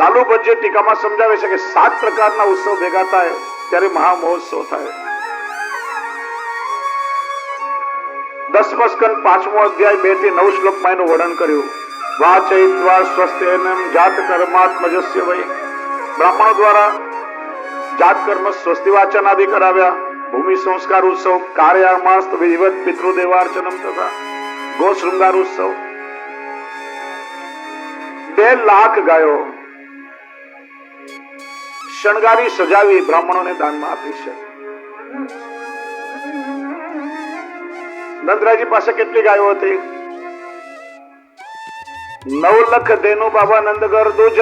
લાલુ ભજ્જે ટીકામાં સમજાવે છે કે 7 પ્રકારના ઉત્સવ ભેગા થાય ત્યારે મહામહોત્સવ થાય. 10મો સ્કંદ 5મો અધ્યાય 2 થી 9 શ્લોકમાં એનું વર્ણન કર્યું. વાચયિત્વા સ્વસ્તેનમ જાત કર્માત્મજસ્ય વૈ. બ્રાહ્મણો દ્વારા જાત કર્મ સ્વસ્તિ વાચન આદિ કરાવ્યા. ભૂમિ સંસ્કાર ઉત્સવ, કાર્યામાસ્ત વિધિવત પિતૃદેવાર્ચનમ તથા ગો શૃંગાર ઉત્સવ. 2 લાખ ગાયો શણગારી સજાવી બ્રાહ્મણોને દાનમાં આપી છે. નંદરાયજી પાસે કેટલી ગાયો હતી? 9 લાખ દેનુ બાબા નંદગર દુજક.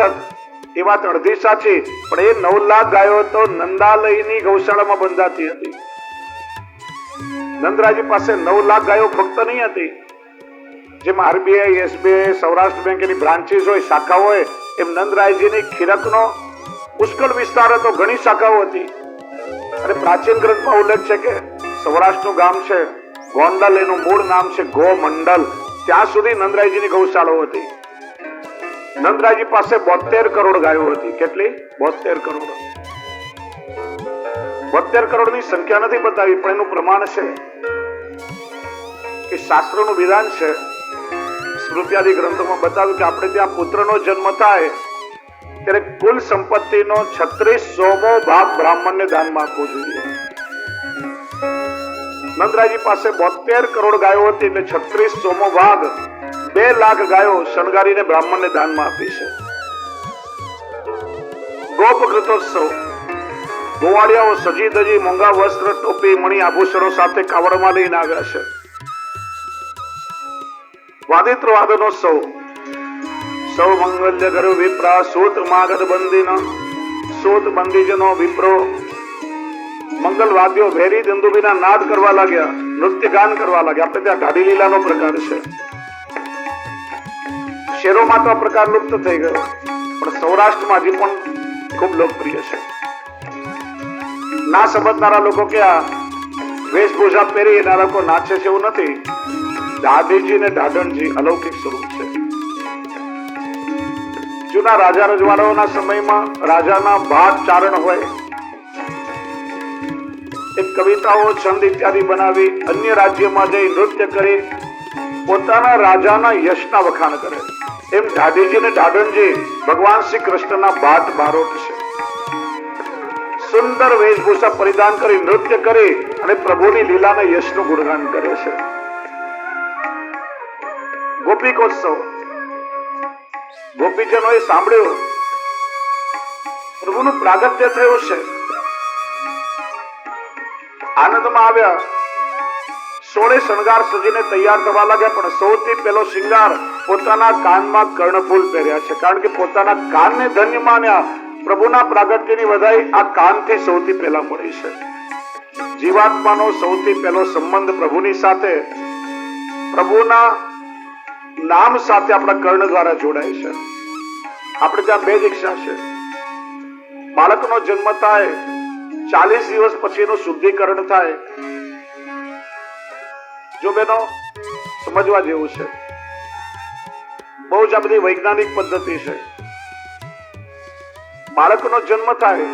એ વાત અડધી સાચી, પણ એ 9 લાખ ગાયો તો નંદાલયની ગૌશાળામાં બંધાતી હતી. નંદરાયજી પાસે 9 લાખ ગાયો ફક્ત નહીં હતી. જેમ આરબીઆઈ, એસબીઆઈ, સૌરાષ્ટ્ર બેંક એની બ્રાન્ચીસ હોય, શાખાઓ હોય, એમ નંદરાયજીની ખીરકનો પુષ્કળ વિસ્તાર હતો, ઘણી શાખાઓ હતી. અને પ્રાચીન ગ્રંથમાં ઉલ્લેખ છે કે સૌરાષ્ટ્રનું ગામ છે ગોંડલ, એનું મૂળ નામ છે ગોમંડલ. ત્યાં સુધી નંદરાયજીની ગૌશાળાઓ હતી. નંદરાયજી પાસે 72 કરોડ ગાયો હતી. કેટલી? 72 કરોડ. 72 કરોડની સંખ્યા નથી બતાવી, પણ એનું પ્રમાણ છે કે શાસ્ત્રનું વિધાન છે. સ્મૃત્યાદિ ગ્રંથોમાં બતાવ્યું કે આપણે ત્યાં પુત્રનો જન્મ થાય ત્યારે કુલ સંપત્તિનો 3600મો ભાગ બ્રાહ્મણને દાનમાં આપવો જોઈએ. નંદરાયજી પાસે 72 કરોડ ગાયો હતી, એટલે 3600મો ભાગ 2 લાખ ગાયો શણગારીને બ્રાહ્મણને દાનમાં આપી છે. ગોપઘૃતોત્સવ. ગોવાળિયાઓ સજી ધજી મોંઘા વસ્ત્ર, ટોપી, મણી, આભૂષણો સાથે કાવડમાં લઈને આવ્યા છે. વાદિત્ર વાદનોત્સવ. સૌ મંગલ્ય ઘર વિપ્રા સૂત માગધ બંદીન. સૂત બંદીજનો વિપ્રો મંગલ વાદ્યો ભેરી દંદુબીના નાદ કરવા લાગ્યા, નૃત્ય ગાન કરવા લાગ્યા. આપણે ત્યાં ઢાડી લીલાનો પ્રકાર છે. શહેરોમાં તો આ પ્રકાર લુપ્ત થઈ ગયો, પણ સૌરાષ્ટ્રમાં હજી પણ ખૂબ લોકપ્રિય છે. ના સમજનારા લોકો કે આ વેશભૂષા પહેરી એના લોકો નાચે છે, એવું નથી. દાદીજી ને ઢાઢણજી અલૌકિક સ્વરૂપ છે. જૂના રાજા રજવાડાઓના સમયમાં રાજાના ભાત ચારણ હોય, એક કવિતાઓ, છંદ ઇત્યાદિ બનાવી અન્ય રાજ્યમાં જઈ નૃત્ય કરી પોતાના રાજાના યશના વખાણ કરે. એમ ઢાઢીજી ને ઢાઢણજી ભગવાન શ્રી કૃષ્ણના ભાત બારોટ છે. સુંદર વેશભૂષા પરિધાન કરી નૃત્ય કરી અને પ્રભુની લીલાના યશનું ગુણગાન કરે છે. ગોપિકોત્સવ. ગોપીજનોએ સાંભળ્યું પ્રભુનું પ્રાગટ્ય થયું છે, આનંદમાં આવ્યા. 16 શણગાર સજીને તૈયાર થવા લાગ્યા, પણ સૌથી પહેલો શિંગાર પોતાના કાનમાં કર્ણફૂલ પહેર્યા છે. કારણ કે પોતાના કાનને ધન્ય માન્યા. પ્રભુના પ્રાગટ્યની વધાઈ આ કાનથી સૌથી પહેલા મળી છે. જીવાત્માનો સૌથી પહેલો સંબંધ પ્રભુની સાથે, પ્રભુના નામ સાથે આપણા કર્ણ દ્વારા જોડાય છે. આપણે ત્યાં 2 દીક્ષા છે. બાળકનો જન્મ થાય 40 દિવસ પછીનું શુદ્ધિકરણ થાય. જો બેનો સમજવા જેવું છે, બહુ જ આ બધી વૈજ્ઞાનિક પદ્ધતિ છે. બાળકનો જન્મ થાય,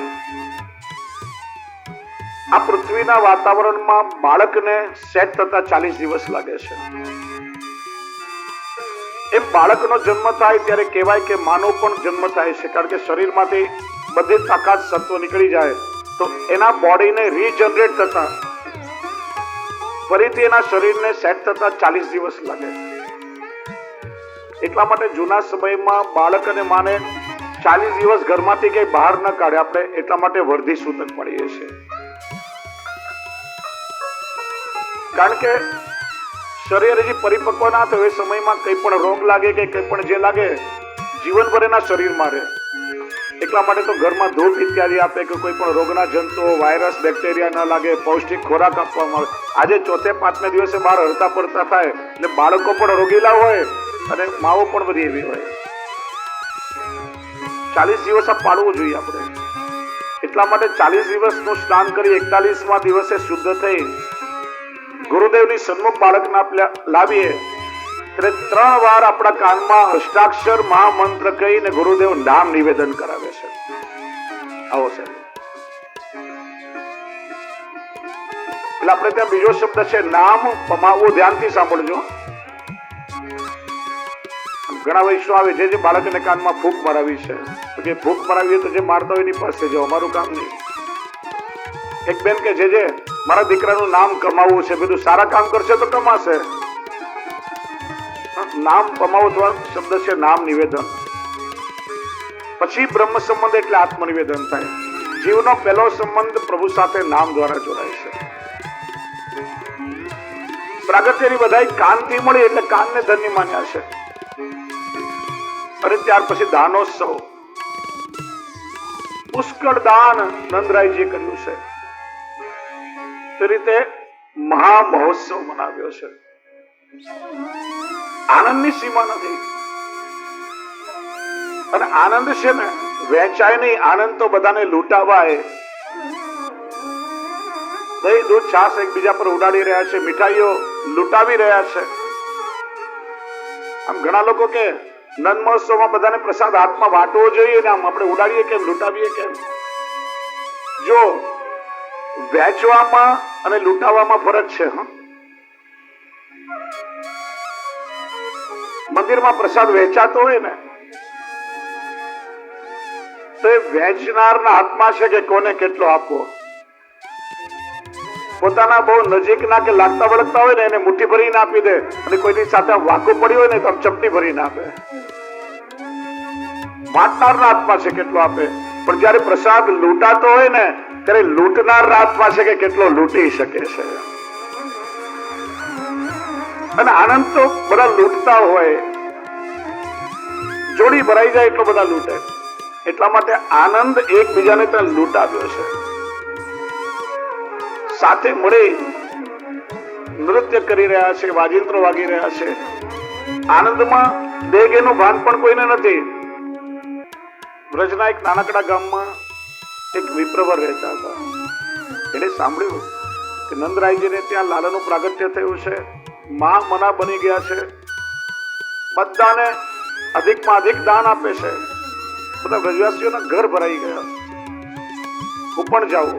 આ પૃથ્વીના વાતાવરણમાં બાળકને સેટ થતા 40 દિવસ લાગે છે. એમ બાળકનો જન્મ થાય ત્યારે કહેવાય કે માનો પણ જન્મ થાય છે. કારણ કે શરીરમાંથી બધી તાકાત સત્વ નીકળી જાય તો એના બોડીને રીજનરેટ થતા, ફરીથી એના શરીરને સેટ થતા 40 દિવસ લાગે. એટલા માટે જૂના સમયમાં બાળક અને માને 40 દિવસ ઘરમાંથી કઈ બહાર ન કાઢે. આપણે એટલા માટે વર્ધી સૂતક પડીએ છીએ. કારણ કે શરીર હજી પરિપક્વ ના થયું એ સમયમાં કઈ પણ રોગ લાગે કે કઈ પણ જે લાગે જીવનભર એના શરીરમાં રહે. એટલા માટે તો ઘરમાં ધૂપ ઇત્યાદિ આપે કે કોઈ પણ રોગના જંતુઓ, વાયરસ, બેક્ટેરિયા ન લાગે, પૌષ્ટિક ખોરાક આપવામાં આવે. આજે 4થે 5મે દિવસે બહાર હરતા પડતા થાય એટલે બાળકો પણ રોગીલા હોય અને માઓ પણ બધી એવી હોય. 40 દિવસ આ પાળવું જોઈએ આપણે. એટલા માટે 40 દિવસનું સ્નાન કરી 41મા દિવસે શુદ્ધ થઈ ગુરુદેવની સન્મુખ બાળકને લાવીએ એટલે 3 વાર આપણા કાનમાં અષ્ટાક્ષર મહામંત્ર કહીને ગુરુદેવ નામ નિવેદન કરાવે છે. આવો સાહેબ. એટલે આપણે ત્યાં બીજો શબ્દ છે નામ પમાવવું. ધ્યાનથી સાંભળજો. ઘણા વૈષ્ણવ આવે જે બાળકને કાનમાં ફૂંક મરાવી છે તો કે ફૂંક મરાવી તો જે મારતા હોય એની પાસે જાઓ, અમારું કામ નહીં. એક બેન કે જે મારા દીકરાનું નામ કમાવવું છે, બધું સારા કામ કરશે તો કમાશે. નામ કમાવવું શબ્દ છે નામ નિવેદન. પછી બ્રહ્મ સંબંધ એટલે આત્મનિવેદન થાય. જીવનો પહેલો સંબંધ પ્રભુ સાથે નામ દ્વારા જોડાય છે. પ્રાગટ્યની બધાઈ કાનથી મળી એટલે કાનને ધન્ય માન્યા છે. અને ત્યાર પછી દાનોત્સવ, પુષ્કળ દાન નંદરાયજીએ કર્યું છે. તે રીતે મહા મહોત્સવ મનાવ્યો છે. આનંદની સીમા નથી. અને આનંદ છે ને વહેંચાય નહીં. આનંદ તો બધાને લૂંટાવાય. દહીં દૂધ છાસ એકબીજા પર ઉડાડી રહ્યા છે, મીઠાઈઓ લૂંટાવી રહ્યા છે. આમ ઘણા લોકો કે નંદ મહોત્સવમાં બધાને પ્રસાદ હાથમાં વાટવો જોઈએ ને આમ આપણે ઉડાડીએ કેમ, લૂંટાવીએ કેમ? જો વહેંચવામાં અને લૂંટાવામાં ફરક છે. મંદિરમાં પ્રસાદ વહેંચાતો હોય ને તો એ વહેંચનારના હાથમાં છે કે કોને કેટલો આપવો. પોતાના બહુ નજીકના કે લાગતા વળગતા હોય ને એને મુઠ્ઠી ભરીને આપી દે, અને કોઈની સાથે વાકું પડ્યું હોય ને તો ચપટી ભરીને આપે. વાટનારના હાથમાં છે કેટલો આપે. પણ જયારે પ્રસાદ લૂંટાતો હોય ને ત્યારે લૂંટનારના હાથમાં છે કે કેટલો લૂંટી શકે છે. અને આનંદ તો બધા લૂંટતા હોય, જોડી ભરાઈ જાય એટલો બધા લૂંટે. એટલા માટે આનંદ એકબીજાને ત્યાં લૂંટાવ્યો છે. સાથે મળી નૃત્ય કરી રહ્યા છે, વાજિંત્રો વાગી રહ્યા છે. આનંદમાં દેગેનું ભાન પણ કોઈને નથી. વ્રજના એક નાનકડા ગામમાં એક વિપ્રવર રહેતા હતા. એને સાંભળ્યું કે નંદરાયજીને ત્યાં લાલાનું પ્રાગટ્ય થયું છે, મા મના બની ગયા છે, બધાને અધિકમાં અધિક દાન આપે છે, બધા વ્રજવાસીઓના ઘર ભરાઈ ગયા. હું પણ જાઉં,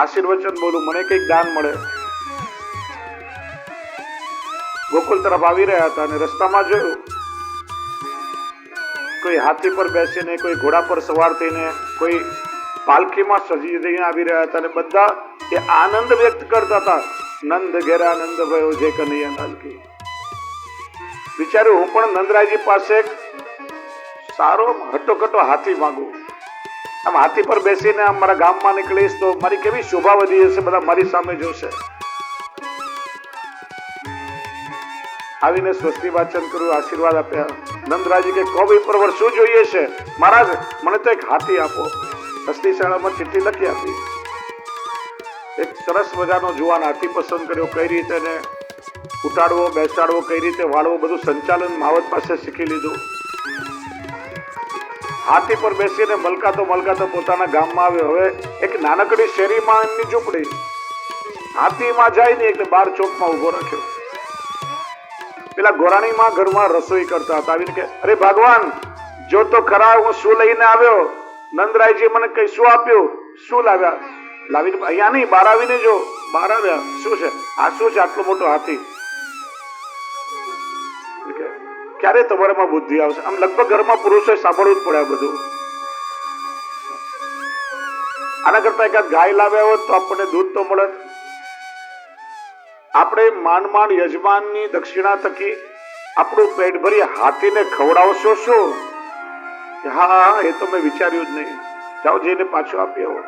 આશીર્વચન બોલું, મને કઈક દાન મળે. ગોકુલ તરફ આવી રહ્યા હતા અને રસ્તામાં જોયું કોઈ હાથી પર બેસીને, કોઈ ઘોડા પર સવાર થઈને, કોઈ પાલખીમાં સજીને આવી રહ્યા હતા. અને બધા એ આનંદ વ્યક્ત કરતા હતા. નંદ ઘેરા નંદ ભયો જે કનૈયા નાલકી. વિચાર્યું હું પણ નંદરાયજી પાસે સારો હટ્ટોકટ્ટો હાથી માંગુ. આમ હાથી પર બેસીને આમ મારા ગામમાં નીકળીશ તો મારી કેવી શોભા વધી જશે, બધા મારી સામે જોશે. આવીને સ્વસ્તિ વાચન કર્યું, આશીર્વાદ આપ્યા. નંદરાયજી કે કો વિપ્રવર શું જોઈએ છે? મહારાજ મને તો એક હાથી આપો. હસ્તીશાળામાં ચિઠ્ઠી લખી આપી. એક સરસ મજાનો જુવાન હાથી પસંદ કર્યો. કઈ રીતે એને ઉતાડવો, બેસાડવો, કઈ રીતે વાળવો, બધું સંચાલન માવત પાસે શીખી લીધું. હાથી પર બેસીને મલકાતો પોતાના ગામમાં આવ્યો. હવે એક નાનકડી શેરીમાં એમની ઝૂંપડી. હાથીમાં જાય ને એટલે બાર ચોકમાં ઉભો રાખ્યો. પેલા ગોરાણીમાં ઘરમાં રસોઈ કરતા હતા. આવીને કે અરે ભગવાન જો તો ખરા, હું શું લઈને આવ્યો? નંદરાયજી મને કઈ શું આપ્યું? શું લાવ્યા? લાવીને અહીંયા નહીં, બહાર આવીને જો. બહાર આવ્યા, શું છે આ? શું છે આટલો મોટો હાથી? ક્યારે તમારામાં બુદ્ધિ આવશે? આમ લગભગ ઘરમાં પુરુષોએ સાંભળવું જ પડે આ બધું. આના કરતા એકાદ ગાય લાવ્યા હોત તો આપણને દૂધ તો મળે. આપણે માંડ યજમાનની દક્ષિણા થકી આપણું પેટ ભરી હાથીને ખવડાવશો શું? હા, એ તો મેં વિચાર્યું જ નહીં. જાઓ જઈને પાછો આપી આવો.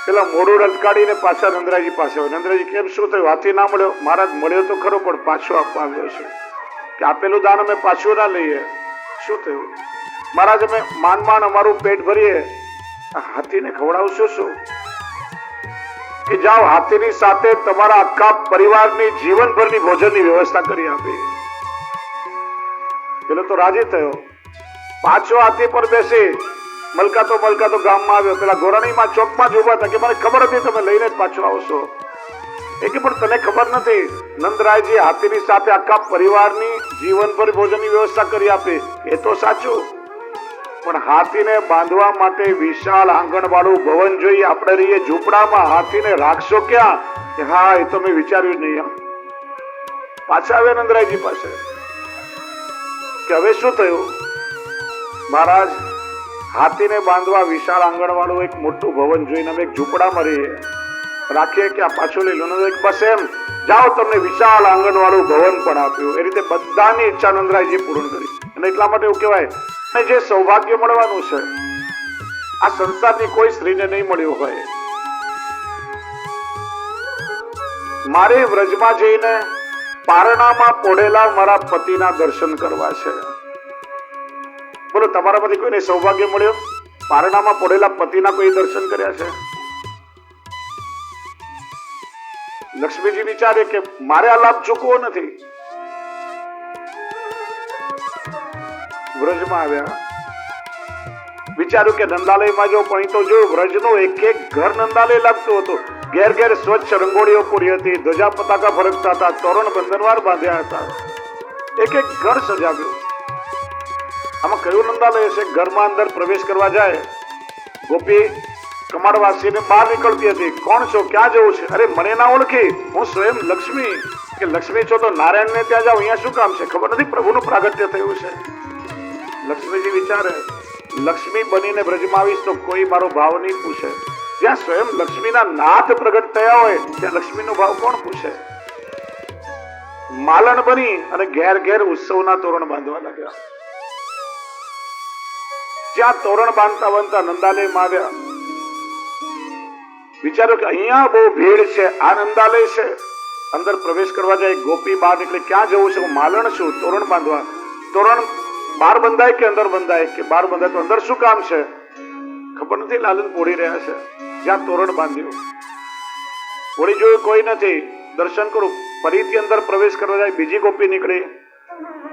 પેલા મોડું રટકાડીને પાછા નંદરાયજી પાસે આવ્યો. નંદરાયજી કેમ શું થયું? હાથી ના મળ્યો? મહારાજ મળ્યો તો ખરો પણ પાછો આપવા આવ્યો છે. કે આપેલું દાન અમે પાછું ના લઈએ. શું થયું? મહારાજ અમે માંડ અમારું પેટ ભરીએ, હાથીને ખવડાવશો શું? કે જાઓ હાથીની સાથે તમારા આખા પરિવારની જીવનભરની ભોજનની વ્યવસ્થા કરી આપી. પેલો તો રાજી થયો. પાછો હાથી પર બેસી મલકાતો ગામમાં આવ્યો. પેલા ગોરાણીમાં ચોકમાં જ ઉભા હતા કે મને ખબર હતી તમે લઈને જ પાછો આવશો. એ કે પણ તને ખબર નથી, નંદરાયજી હાથીની સાથે આખા પરિવારની જીવનભર ભોજનની વ્યવસ્થા કરી આપે. એ તો સાચું, પણ હાથીને બાંધવા માટે વિશાળ આંગણવાળું ભવન જોઈએ. આપણે રહીએ ઝૂંપડામાં, હાથીને રાખશો ક્યાં? કે હા, એ તો મેં વિચાર્યું નહીં. પાછા આવ્યા નંદરાયજી પાસે કે હવે શું થયું મહારાજ? હાથીને બાંધવા વિશાળ આંગણવાળું એક મોટું ભવન જોઈને અમે એક ઝૂંપડામાં રહીએ, રાખીએ કે આ પાછો લઈ લો. બસ એમ, જાઓ, તમને વિશાળ આંગણવાળું ભવન પણ આપ્યું. એ રીતે બધાની ઈચ્છા નંદરાયજી પૂર્ણ કરી. અને એટલા માટે એવું કહેવાય, જે સૌભાગ્ય મળવાનું છે આ સંસારની કોઈ સ્ત્રીને નહીં મળ્યું હોય. મારે વ્રજમાં જઈને પારણામાં પોઢેલા મારા પતિના દર્શન કરવા છે. બોલો, તમારામાંથી કોઈને સૌભાગ્ય મળ્યો? પારણામાં પોઢેલા પતિના કોઈ દર્શન કર્યા છે? લક્ષ્મીજી વિચારે કે મારે આ લાભ ચૂકવો નથી. વ્રજમાં આવ્યા, વિચાર્યું કે નંદાલયમાં જો પણ તો જો વ્રજનું એક એક ઘર નંદાલય લાગતું હતું. ઘેર ઘેર સ્વચ્છ રંગોળીઓ પૂરી હતી, ધ્વજા પતાકા ફરકતા હતા, તોરણ બંધનવાર બાંધ્યા હતા, એક એક ઘર સજાવ્યું. આમાં કયું નંદાલય છે? ઘરમાં અંદર પ્રવેશ કરવા જાય, ગોપી કમાડવાસીને બહાર નીકળતી હતી. કોણ છો? ક્યાં જવું છે? અરે મને ના ઓળખી, હું સ્વયં લક્ષ્મી. કે લક્ષ્મી છો તો નારાયણને ત્યાં જાઓ, અહીંયા શું કામ છે? ખબર નથી પ્રભુનું પ્રાગટ્ય થયું છે. લક્ષ્મીજી વિચારે, લક્ષ્મી બનીને બ્રજમાં આવીશ તો કોઈ મારો ભાવ નહીં પૂછે. જ્યાં સ્વયં લક્ષ્મીના નાથ પ્રગટ થયા હોય ત્યાં લક્ષ્મીનો ભાવ કોણ પૂછે? માલણ બની અને ઘેર ઘેર ઉત્સવના તોરણ બાંધવા લાગ્યા. જ્યાં તોરણ બાંધતા બાંધતા નંદાલયમાં આવ્યા, વિચારો કે અહીંયા બહુ ભીડ છે, આ નંદાલય છે. અંદર પ્રવેશ કરવા જાય, ગોપી બહાર નીકળે, ક્યાં જવું છે? હું માલણ છું, તોરણ બાંધવા. તોરણ બહાર બંધાય કે અંદર બંધાય? કે બહાર બંધાય. તો અંદર શું કામ છે? ખબર નથી, લાલન પોડી રહ્યા છે. જ્યાં તોરણ બાંધ્યું, પોડી જોયું, કોઈ નથી. દર્શન કરું, ફરીથી અંદર પ્રવેશ કરવા જાય, બીજી ગોપી નીકળી,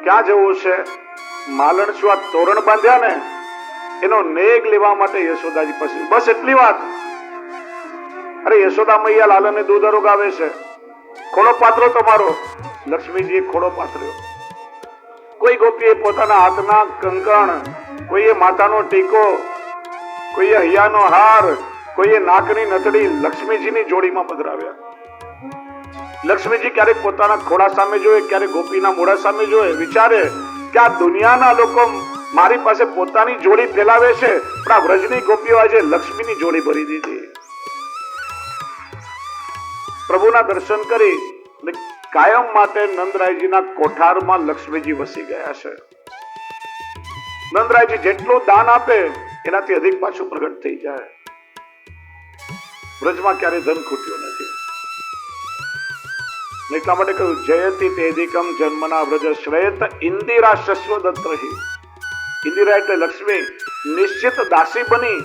ક્યાં જવું છે? માલણ છું. આ તોરણ બાંધ્યા ને એનો નેગ લેવા માટે યશોદાજી પાસે. બસ એટલી વાત. અરે યશોદા મૈયા લાલનને દૂધ અરોગાવે છે. ખોડો પાત્રો તમારો. લક્ષ્મીજીએ ખોડો પાથર્યો. કોઈ ગોપીએ પોતાના હાથના કંકણ, કોઈએ માથાનો ટીકો, કોઈએ હૈયાનો હાર, કોઈએ નાકની નથડી લક્ષ્મીજીની જોડીમાં પધરાવ્યા. લક્ષ્મીજી ક્યારેક પોતાના ખોડા સામે જોયે, ક્યારેક ગોપીના મોઢા સામે જોયે, વિચારે કે આ દુનિયાના લોકો મારી પાસે પોતાની જોડી ફેલાવે છે, પણ આ વ્રજની ગોપીઓ આજે લક્ષ્મીની જોડી ભરી દીધી. પ્રભુના દર્શન કરી કાયમ માટે નંદરાયજીના કોઠારમાં લક્ષ્મીજી વસી ગયા છે. નંદરાયજી જેટલું દાન આપે એનાથી અધિક પાછું પ્રગટ થઈ જાય. વ્રજમાં ક્યારે ધન ખૂટ્યું નથી. એટલા માટે કહ્યું, જયતિ તેધિકમ જન્મના વ્રજ શ્રેયત ઇન્દિરા શશ્વદત્રહી. ઇન્દિરા એટલે લક્ષ્મી નિશ્ચિત દાસી બની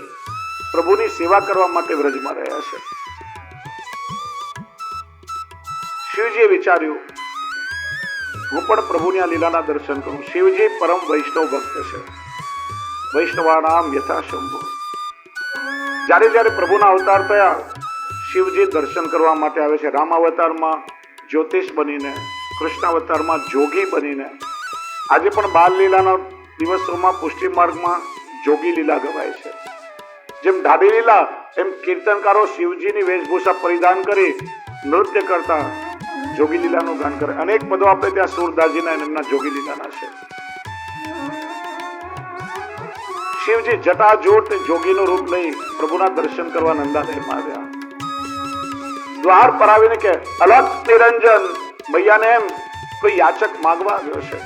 પ્રભુની સેવા કરવા માટે વ્રજમાં રહ્યા છે. શિવજીએ વિચાર્યું, હું પણ પ્રભુની આ લીલાના દર્શન કરું. શિવજી પરમ વૈષ્ણવ ભક્ત છે. વૈષ્ણવાનામ યથા શંભુ. જ્યારે જ્યારે પ્રભુના અવતાર થયા, શિવજી દર્શન કરવા માટે આવે છે. રામ અવતારમાં જ્યોતિષ બનીને, કૃષ્ણ અવતારમાં જોગી બનીને. આજે પણ બાલ લીલાના દિવસોમાં પુષ્ટિ માર્ગમાં જોગી લીલા ગવાય છે. જેમ ઢાડી લીલા, એમ કીર્તનકારો શિવજીની વેશભૂષા પરિધાન કરી નૃત્ય કરતા જોગી લીલાનું ગાન કરે. અનેક પદો આપણે ત્યાં સુરદાસજીના એમના જોગી લીલાના છે. શિવજી જટાજૂટ જોગીનું રૂપ લઈ પ્રભુના દર્શન કરવા નંદાલયમાં આવ્યા. દ્વાર પર આવીને કે અલગ નિરંજન, મૈયાને એમ કોઈ યાચક માંગવા આવ્યો છે.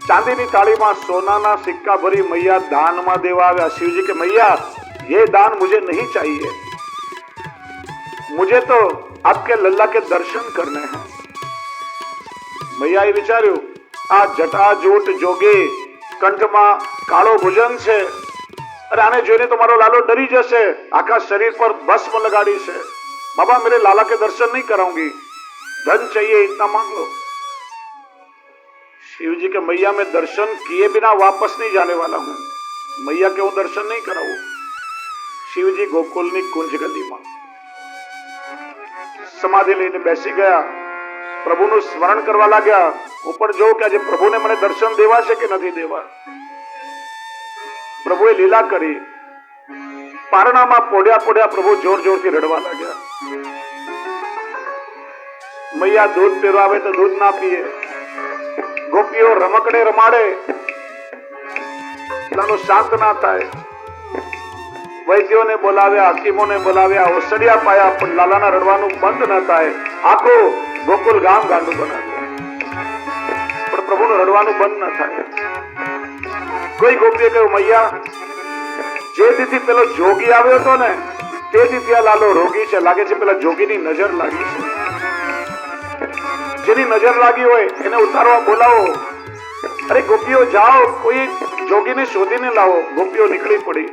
ચાંદીની થાળીમાં સોનાના સિક્કા ભરી મૈયા દાનમાં દેવા આવ્યા. શિવજી કે મૈયા, ये दान मुझे नहीं चाहिए, मुझे तो आपके लल्ला के दर्शन करने हैं. મૈયાએ વિચાર્યું, આ જટાજૂટ જોગી, કંઠમાં કાળો ભુજંગ છે, અરે આને જોઈને તો મારો લાલો ડરી જશે, આખા શરીર પર ભસ્મ લગાડી છે. बाबा मेरे लाला के दर्शन नहीं कराऊंगी, धन चाहिए इतना मांग लो. शिव जी के मैया मैं दर्शन किए बिना वापस नहीं जाने वाला हूं. मैया के હું દર્શન નહીં કરાવું. શિવજી ગોકુલની કુંજ ગલીમાં સમાધિ લઈને બેસી ગયા, પ્રભુનું સ્મરણ કરવા લાગ્યા. હું પણ જોઉં કે આજે પ્રભુને મને દર્શન દેવા છે કે નથી દેવા. પ્રભુએ લીલા કરી, પારણામાં પોડ્યા પ્રભુ જોર જોરથી રડવા લાગ્યા. મૈયા દૂધ પીવડાવે તો દૂધ ના પીએ, ગોપીઓ રમકડે રમાડે, લાલો શાંત ના થાય. વૈદ્યોને બોલાવ્યા, હકીમોને બોલાવ્યા, ઔષધિયા પાયા, પણ લાલાના રડવાનું બંધ ન થાય. આખું ગોકુલ ગામ ગાંડું બનાવ્યું, પણ પ્રભુનું રડવાનું બંધ ન થાય. કોઈ ગોપીએ કહ્યું, મૈયા જે દીથી પેલો જોગી આવ્યો હતો ને તે દીથી આ લાલો રોગી છે, લાગે છે પેલા જોગીની નજર લાગી છે. જેની નજર લાગી હોય એને ઉતારવા બોલાવો. અરે ગોપીઓ જાઓ, કોઈ જોગીને શોધીને લાવો. ગોપીઓ નીકળી પડી.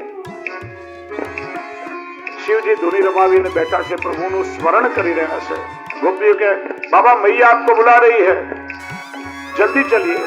શિવજી ધૂની રમાવીને બેઠા છે, પ્રભુનું સ્મરણ કરી રહ્યા છે. ગોપીઓ કે બાબા મૈયા આપકો બુલા રહી હૈ, જલ્દી ચલિए.